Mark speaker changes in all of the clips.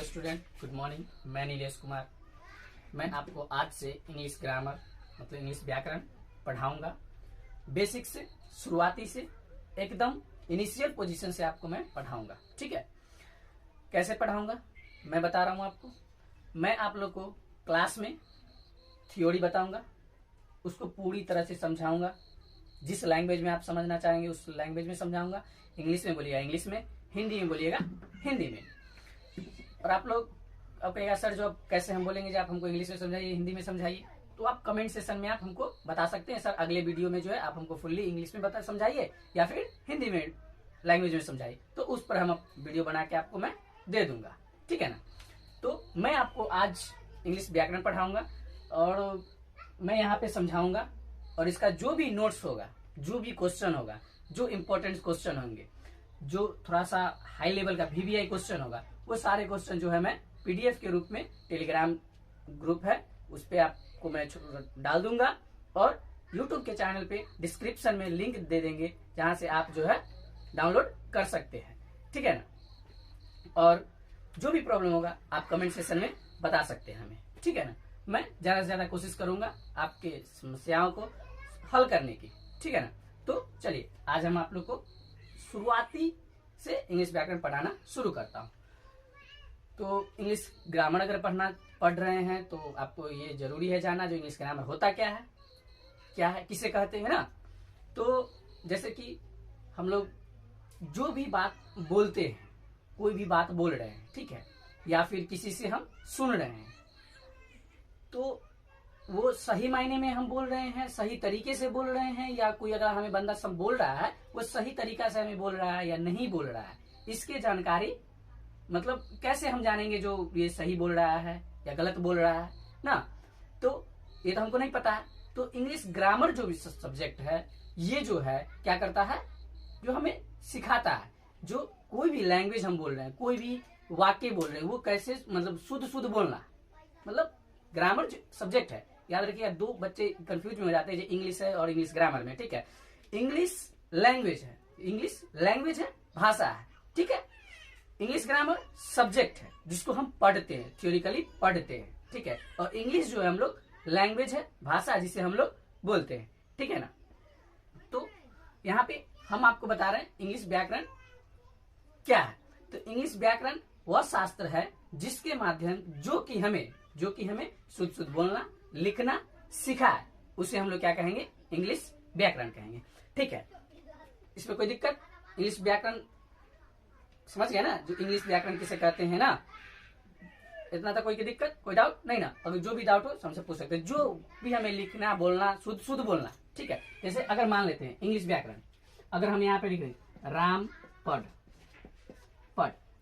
Speaker 1: Hello student, good morning. मैं नीलेश कुमार। मैं आपको आज से इंग्लिश ग्रामर मतलब इंग्लिश व्याकरण पढ़ाऊंगा। बेसिक से, शुरुआती से, एकदम इनिशियल पोजीशन से आपको मैं पढ़ाऊंगा। ठीक है, कैसे पढ़ाऊंगा मैं बता रहा हूं आपको। मैं आप लोग को क्लास में थ्योरी बताऊंगा, उसको पूरी तरह से समझाऊंगा। जिस लैंग्वेज में आप समझना चाहेंगे उस लैंग्वेज में समझाऊंगा। इंग्लिश में बोलिएगा इंग्लिश में, हिंदी में बोलिएगा हिंदी में। और आप लोग अब कहेगा सर जो अब कैसे हम बोलेंगे, जब आप हमको इंग्लिश में समझाइए हिंदी में समझाइए, तो आप कमेंट सेशन में आप हमको बता सकते हैं सर अगले वीडियो में जो है आप हमको फुल्ली इंग्लिश में बता समझाइए या फिर हिंदी में लैंग्वेज में समझाइए। तो उस पर हम वीडियो बना के आपको मैं दे दूंगा। ठीक है ना। तो मैं आपको आज इंग्लिश व्याकरण पढ़ाऊंगा और मैं यहाँ पे समझाऊंगा। और इसका जो भी नोट्स होगा, जो भी क्वेश्चन होगा, जो इम्पोर्टेंट क्वेश्चन होंगे, जो थोड़ा सा हाई लेवल का VVI क्वेश्चन होगा, वो सारे क्वेश्चन जो है मैं PDF के रूप में टेलीग्राम ग्रुप है उस पर आपको मैं डाल दूंगा। और YouTube के चैनल पे डिस्क्रिप्शन में लिंक दे देंगे जहां से आप जो है डाउनलोड कर सकते हैं। ठीक है ना। और जो भी प्रॉब्लम होगा आप कमेंट सेक्शन में बता सकते हैं हमें। ठीक है ना। मैं ज्यादा से ज्यादा कोशिश करूंगा आपके समस्याओं को हल करने की। ठीक है ना। तो चलिए आज हम आप लोग को शुरुआती से इंग्लिश व्याकरण पढ़ाना शुरू करता हूं। तो इंग्लिश ग्रामर अगर पढ़ रहे हैं तो आपको ये जरूरी है जानना जो इंग्लिश ग्रामर होता क्या है, किसे कहते हैं ना। तो जैसे कि हम लोग जो भी बात बोलते हैं, कोई भी बात बोल रहे हैं, ठीक है, या फिर किसी से हम सुन रहे हैं, तो वो सही मायने में हम बोल रहे हैं, सही तरीके से बोल रहे हैं, या कोई अगर हमें बंदा सब बोल रहा है वो सही तरीका से हमें बोल रहा है या नहीं बोल रहा है, इसके जानकारी मतलब कैसे हम जानेंगे जो ये सही बोल रहा है या गलत बोल रहा है ना। तो ये तो हमको नहीं पता है। तो इंग्लिश ग्रामर जो भी सब्जेक्ट है ये जो है क्या करता है, जो हमें सिखाता है जो कोई भी लैंग्वेज हम बोल रहे हैं, कोई भी वाक्य बोल रहे हैं, वो कैसे मतलब शुद्ध बोलना, मतलब ग्रामर सब्जेक्ट है। याद रखिए, दो बच्चे कंफ्यूज में हो जाते हैं जो इंग्लिश है और इंग्लिश ग्रामर में। ठीक है, इंग्लिश लैंग्वेज है, इंग्लिश लैंग्वेज है, भाषा है। ठीक है, इंग्लिश ग्रामर सब्जेक्ट है जिसको हम पढ़ते हैं, थ्योरिकली पढ़ते हैं। ठीक है, और इंग्लिश जो है हम लोग लैंग्वेज है, भाषा जिसे हम लोग बोलते हैं। ठीक है ना। तो यहाँ पे हम आपको बता रहे हैं इंग्लिश व्याकरण क्या है। तो इंग्लिश व्याकरण वह शास्त्र है जिसके माध्यम जो कि हमें शुद्ध बोलना लिखना सिखाए, उसे हम लोग क्या कहेंगे, इंग्लिश व्याकरण कहेंगे। ठीक है, इसमें कोई दिक्कत? इंग्लिश व्याकरण समझ गया ना, जो इंग्लिश व्याकरण किसे कहते हैं ना। इतना तक कोई की दिक्कत, कोई डाउट नहीं ना। अगर जो भी डाउट हो हमसे पूछ सकते हैं, जो भी हमें लिखना बोलना शुद्ध बोलना। ठीक है, जैसे अगर मान लेते हैं इंग्लिश व्याकरण, अगर हम यहाँ पे लिख रहे राम पढ़,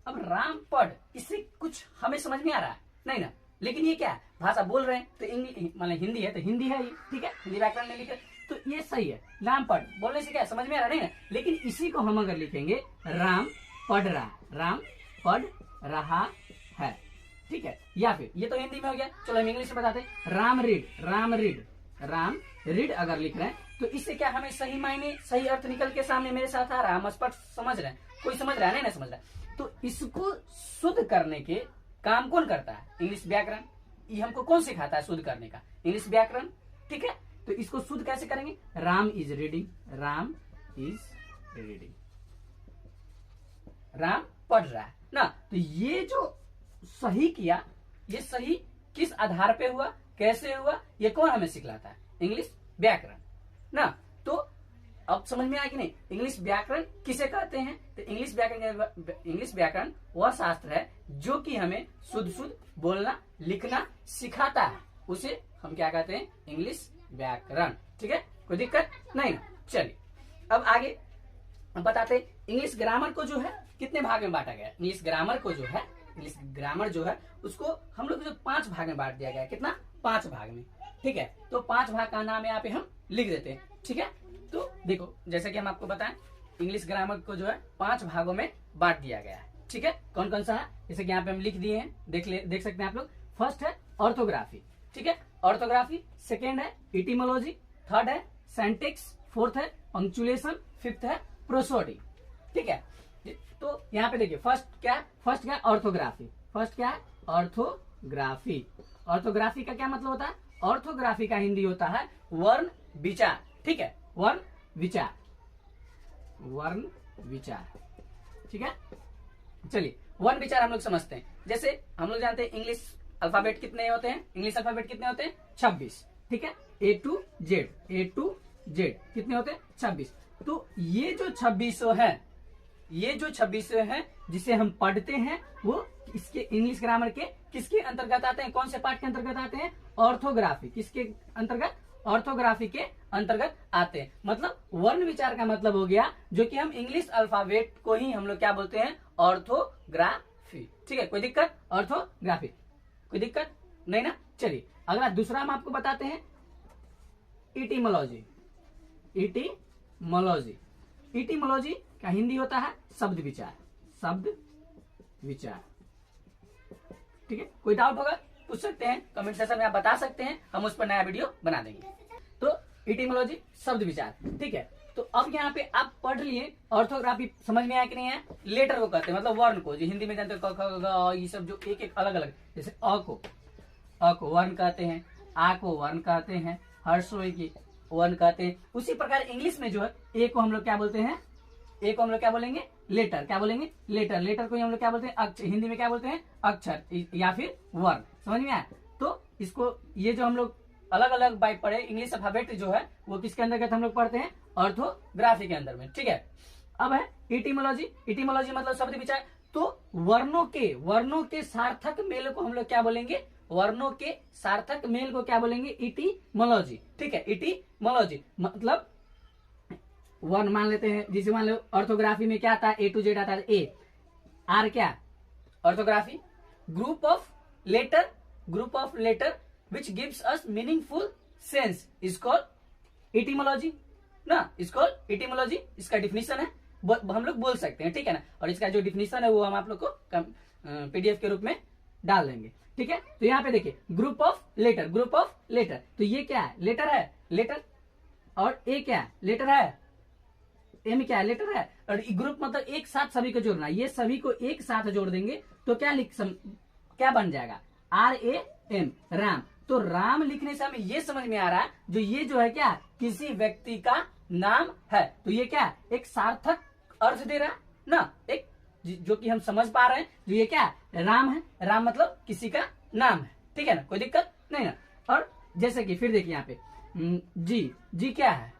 Speaker 1: अब राम पढ़, इससे कुछ हमें समझ में आ रहा है नहीं ना। लेकिन ये क्या है, भाषा बोल रहे हैं तो इंग्लिश मतलब हिंदी है तो हिंदी है ये। ठीक है, हिंदी व्याकरण में लिखे तो ये सही है। राम पढ़ बोलने से क्या समझ में आ रहा नहीं ना। लेकिन इसी को हम अगर लिखेंगे राम पढ़ रहा है, ठीक है, या फिर ये तो हिंदी में हो गया, चलो हम इंग्लिश में बताते हैं राम रीड अगर लिख रहे हैं तो इससे क्या हमें सही मायने सही अर्थ निकल के सामने मेरे साथ आ रहा है, हम स्पष्ट समझ रहे हैं, कोई समझ रहा है नहीं ना समझ रहा है। तो इसको शुद्ध करने के काम कौन करता है, इंग्लिश व्याकरण। ये हमको कौन सिखाता है शुद्ध करने का, इंग्लिश व्याकरण। ठीक है, तो इसको शुद्ध कैसे करेंगे, राम इज रीडिंग, राम पढ़ रहा है ना। तो ये जो सही किया, ये सही किस आधार पे हुआ, कैसे हुआ, ये कौन हमें सिखलाता है, इंग्लिश व्याकरण ना। तो अब समझ में आया कि नहीं, इंग्लिश व्याकरण किसे कहते हैं। तो इंग्लिश व्याकरण वह शास्त्र है जो कि हमें शुद्ध बोलना लिखना सिखाता है, उसे हम क्या कहते हैं, इंग्लिश व्याकरण। ठीक है, कोई दिक्कत नहीं ना। चलिए अब आगे हम बताते हैं इंग्लिश ग्रामर को जो है कितने भाग में बांटा गया। इंग्लिश ग्रामर जो है उसको हम लोग जो 5 भाग में बांट दिया गया है। कितना, 5 भाग में। ठीक है, तो 5 भाग का नाम यहाँ पे हम लिख देते हैं। ठीक है, तो देखो जैसे कि हम आपको बताएं इंग्लिश ग्रामर को जो है 5 भागों में बांट दिया गया है। ठीक है, कौन कौन सा है, जैसे कि यहाँ पे हम लिख दिए हैं, देख सकते हैं आप लोग। फर्स्ट है ऑर्थोग्राफी, ठीक है, ऑर्थोग्राफी। सेकेंड है इटिमोलॉजी, थर्ड है सेंटेक्स, फोर्थ है पंक्चुएशन, फिफ्थ है प्रोसोडी। ठीक है, तो यहाँ पे देखिए फर्स्ट क्या है ऑर्थोग्राफी। फर्स्ट क्या है? ऑर्थोग्राफी। ऑर्थोग्राफी का क्या मतलब होता है? ऑर्थोग्राफी का हिंदी होता है वर्ण विचार। ठीक है, वर्ण विचार, वर्ण विचार। ठीक है, चलिए वर्ण विचार हम लोग समझते हैं। जैसे हम लोग जानते हैं इंग्लिश अल्फाबेट कितने होते हैं? इंग्लिश अल्फाबेट कितने होते हैं? 26। ठीक है, A to Z, A to Z कितने होते हैं? 26। तो ये जो 2600 है, ये जो 2600 है जिसे हम पढ़ते हैं, वो इसके इंग्लिश ग्रामर के किसके अंतर्गत आते हैं? कौन से पार्ट के अंतर्गत आते हैं? ऑर्थोग्राफी। किसके अंतर्गत? ऑर्थोग्राफी के अंतर्गत आते हैं। मतलब वर्ण विचार का मतलब हो गया जो कि हम इंग्लिश अल्फाबेट को ही हम लोग क्या बोलते हैं? ऑर्थोग्राफी। ठीक है, कोई दिक्कत? ऑर्थोग्राफी, कोई दिक्कत नहीं ना? चलिए अगला दूसरा हम आपको बताते हैं इटीमोलॉजी। इटीमोलॉजी, इटीमोलॉजी का हिंदी होता है शब्द विचार। शब्द विचार। ठीक है, कोई डाउट होगा पूछ सकते हैं, कमेंट सेक्शन में आप बता सकते हैं, हम उस पर नया वीडियो बना देंगे। तो इटीमोलॉजी शब्द विचार। ठीक है, तो अब यहाँ पे आप पढ़ लिए ऑर्थोग्राफी, समझ में आया कि नहीं है? लेटर को कहते हैं, मतलब वर्ण को, जो हिंदी में जानते हो क ख ग ये सब जो एक एक अलग अलग, जैसे अ को वर्ण कहते हैं, आ को वर्ण कहते हैं, हर्षोई की वर्ण कहते हैं। उसी प्रकार इंग्लिश में जो है ए को हम लोग क्या बोलते हैं? ए को हम लोग क्या बोलेंगे? लेटर। क्या बोलेंगे? लेटर। लेटर को हम लोग क्या बोलते हैं? अक्षर। हिंदी में क्या बोलते हैं? अक्षर या फिर वर्ण। समझ में आया? तो इसको ये जो हम लोग अलग अलग बाई पढ़े, इंग्लिश अल्फाबेट जो है वो किसके अंतर्गत हम लोग पढ़ते हैं? ऑर्थोग्राफी के अंदर में। ठीक है, अब है इटीमोलॉजी। इटीमोलॉजी मतलब शब्द विचार। तो वर्णों के सार्थक मेल को हम लोग क्या बोलेंगे? वर्णों के सार्थक मेल को क्या बोलेंगे? इटीमोलॉजी। ठीक है, इटीमोलॉजी मतलब वर्ण मान लेते हैं, जिसे मान लो ऑर्थोग्राफी में क्या आता है? A to Z आता है। ए आर क्या? Orthography. Group of letter which gives us meaningful sense is called etymology ना, is called etymology। इसका डिफिनीशन है, हम लोग बोल सकते हैं। ठीक है ना, और इसका जो डिफिनीशन है वो हम आप लोग को PDF के रूप में डाल देंगे। ठीक है, तो यहाँ पे देखिए group of letter, group of letter. तो ये क्या है? लेटर है, लेटर। और ए क्या है? लेटर है। एम क्या है? लेटर है। और ग्रुप मतलब एक साथ सभी को जोड़ना। ये सभी को एक साथ जोड़ देंगे तो क्या बन जाएगा? RAM, राम। तो राम लिखने से हमें ये समझ में आ रहा है जो ये जो है क्या? किसी व्यक्ति का नाम है। तो ये क्या है? एक सार्थक अर्थ दे रहा है ना, एक जो कि हम समझ पा रहे हैं। जो ये क्या है? राम है। राम मतलब किसी का नाम है। ठीक है ना, कोई दिक्कत नहीं ना। और जैसे कि फिर देखिए यहाँ पे जी क्या है?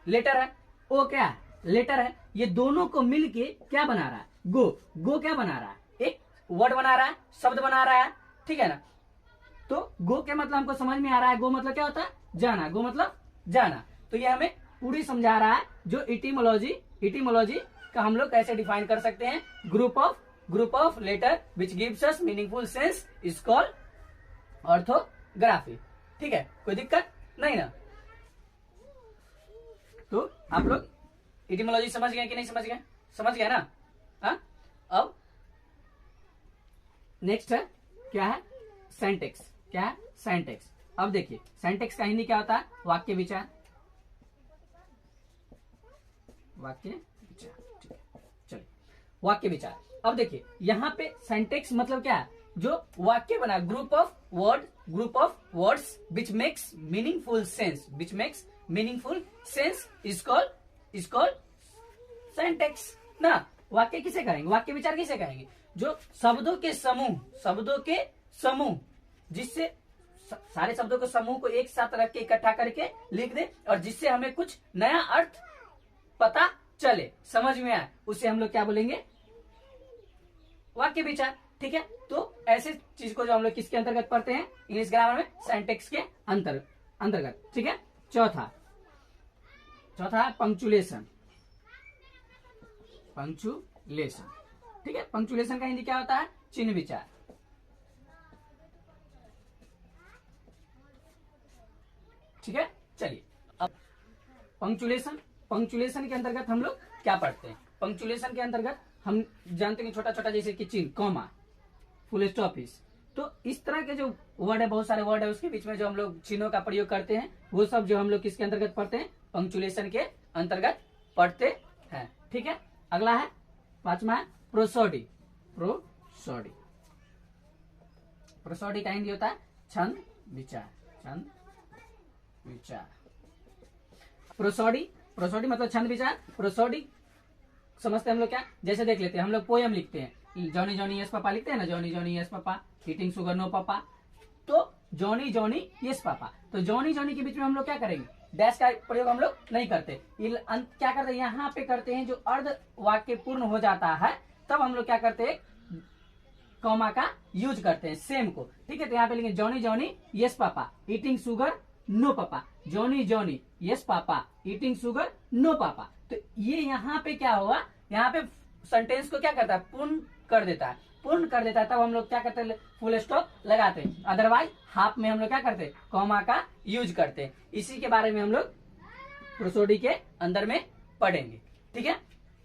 Speaker 1: लेटर है। ओ क्या है? लेटर है। ये दोनों को मिलके क्या बना रहा है? गो क्या बना रहा है? एक वर्ड बना रहा है, शब्द बना रहा है। ठीक है ना, तो गो के मतलब हमको समझ में आ रहा है। गो मतलब क्या होता है? जाना। गो मतलब जाना। तो ये हमें पूरी समझा रहा है जो इटीमोलॉजी का हम लोग कैसे डिफाइन कर सकते हैं? Group of letter which gives us meaningful sense is called orthography. ठीक है, कोई दिक्कत नहीं ना? तो आप लोग इटीमोलॉजी समझ गए कि नहीं समझ गए? समझ गए ना? हाँ, अब नेक्स्ट है क्या है? सेंटेक्स। क्या है? सेंटेक्स। अब देखिए सेंटेक्स का हिंदी क्या होता है? वाक्य विचार। वाक्य विचार। ठीक है, चलिए वाक्य विचार। अब देखिए यहाँ पे सेंटेक्स मतलब क्या है? जो वाक्य बना, group of words which makes meaningful sense is called syntax ना। वाक्य किसे कहेंगे? वाक्य विचार किसे कहेंगे? जो शब्दों के समूह जिससे सारे शब्दों के समूह को एक साथ रख के इकट्ठा करके लिख दे और जिससे हमें कुछ नया अर्थ पता चले, समझ में आए, उसे हम लोग क्या बोलेंगे? वाक्य विचार। ठीक है, तो ऐसे चीज को जो हम लोग किसके अंतर्गत पढ़ते हैं? इंग्लिश ग्रामर में सेंटेक्स के अंतर्गत। ठीक है, चौथा है पंक्चुएशन। ठीक है, पंक्चुएशन का हिंदी क्या होता है? चिन्ह विचार। ठीक है, चलिए अब पंक्चुएशन के अंतर्गत हम लोग क्या पढ़ते हैं? पंक्चुएशन के अंतर्गत हम जानते हैं छोटा छोटा जैसे कि चिन्ह, कॉमा, फुल स्टॉपिस। तो इस तरह के जो वर्ड है, बहुत सारे वर्ड है, उसके बीच में जो हम लोग चिन्हों का प्रयोग करते हैं, वो सब जो हम लोग किसके अंतर्गत पढ़ते हैं? पंक्चुएशन के अंतर्गत पढ़ते हैं। ठीक है, अगला है 5वां है प्रोसोडी। प्रोसोडी का हिंदी होता है छंद विचार, छंद विचार। प्रोसोडी, प्रोसोडी मतलब छंद विचार। प्रोसोडी समझते हैं हम लोग क्या, जैसे देख लेते हैं, हम लोग पोयम लिखते हैं, जॉनी जॉनी यस पापा लिखते हैं ना, Johnny Johnny yes papa, eating sugar no papa, तो जॉनी जॉनी यस पापा, तो जॉनी जॉनी के बीच में हम लोग क्या करेंगे, डैश का प्रयोग हम लोग नहीं करते, क्या करते हैं, यहाँ पे करते हैं, जो अर्ध वाक्य पूर्ण हो जाता है तब हम लोग क्या करते हैं, कॉमा का यूज करते हैं, सेम को, ठीक है। तो यहाँ पे लिखेंगे Johnny Johnny yes papa, eating sugar no papa, Johnny Johnny yes papa, eating sugar no papa. तो ये यहाँ पे क्या हुआ, यहाँ पे सेंटेंस को क्या करता है, पूर्ण कर देता है, पूर्ण कर देता है, तब हम लोग क्या करते हैं, फुल स्टॉप लगाते हैं। अदरवाइज हाफ में हम लोग क्या करते हैं, कॉमा का यूज करते हैं। इसी के बारे में हम लोग प्रोसोडी के अंदर में पढ़ेंगे, ठीक है।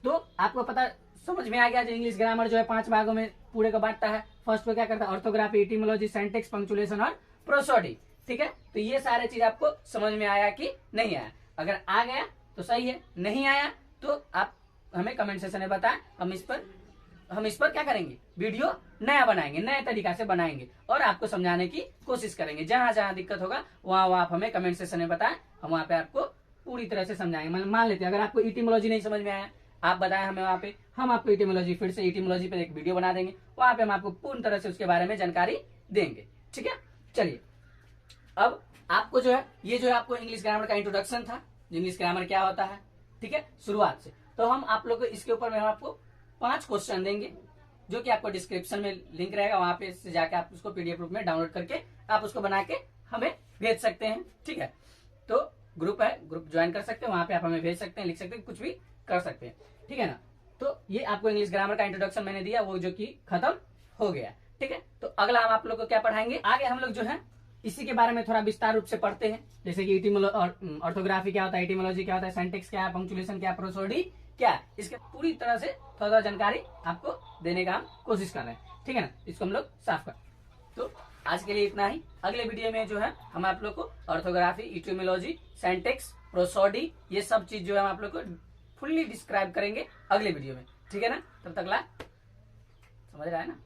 Speaker 1: तो आपको पता समझ में आ गया, जो इंग्लिश ग्रामर जो है 5 भागों में पूरे को बांटता है। फर्स्ट को क्या करता है, ऑर्थोग्राफी, इटिमोलॉजी, सिंटैक्स, पंक्चुएशन और प्रोसोडी, ठीक है। तो ये सारे चीज आपको समझ में आया कि नहीं आया, अगर आ गया तो सही है, नहीं आया तो आप हमें कमेंट सेक्शन में बताएं, हम इस पर क्या करेंगे, वीडियो नया बनाएंगे, नए तरीका से बनाएंगे और आपको समझाने की कोशिश करेंगे। जहां जहां दिक्कत होगा वहां आप हमें कमेंट सेक्शन में बताएं, हम वहां पे आपको पूरी तरह से समझाएंगे। मान लेते हैं अगर आपको इटिमोलॉजी नहीं समझ में आया, आप बताएं हमें वहां पे, हम आपको इटिमोलॉजी, फिर से इटिमोलॉजी पे एक वीडियो बना देंगे, वहां पे हम आपको पूर्ण तरह से उसके बारे में जानकारी देंगे, ठीक है। चलिए, अब आपको जो है, ये जो है आपको इंग्लिश ग्रामर का इंट्रोडक्शन था, इंग्लिश ग्रामर क्या होता है, ठीक है, शुरुआत से। तो हम आप लोग को इसके ऊपर में हम आपको 5 क्वेश्चन देंगे, जो कि आपको डिस्क्रिप्शन में लिंक रहेगा, वहां पे से जाके आप उसको पीडीएफ रूप में डाउनलोड करके आप उसको बना के हमें भेज सकते हैं, ठीक है। तो ग्रुप है, ग्रुप ज्वाइन कर सकते हैं, वहां पे आप हमें भेज सकते हैं, लिख सकते हैं, कुछ भी कर सकते हैं, ठीक है ना। तो ये आपको इंग्लिश ग्रामर का इंट्रोडक्शन मैंने दिया, वो जो कि खत्म हो गया, ठीक है। तो अगला हम आप लोग को क्या पढ़ाएंगे, आगे हम लोग जो है इसी के बारे में थोड़ा विस्तार रूप से पढ़ते हैं, जैसे कि ऑर्थोग्राफी क्या होता है, इटिमोलॉजी क्या होता है, सिंटैक्स क्या है, पंक्चुएशन क्या है, प्रोसोडी क्या है, इसके पूरी तरह से थोड़ा जानकारी आपको देने का हम कोशिश कर रहे हैं, ठीक है ना। इसको हम लोग साफ कर। तो आज के लिए इतना ही, अगले वीडियो में जो है हम आप लोग को ऑर्थोग्राफी, इटिमोलॉजी, सिंटैक्स, प्रोसोडी, ये सब चीज जो है हम आप लोग को फुल्ली डिस्क्राइब करेंगे अगले वीडियो में, ठीक है ना। तब तक ला, समझ रहा है ना।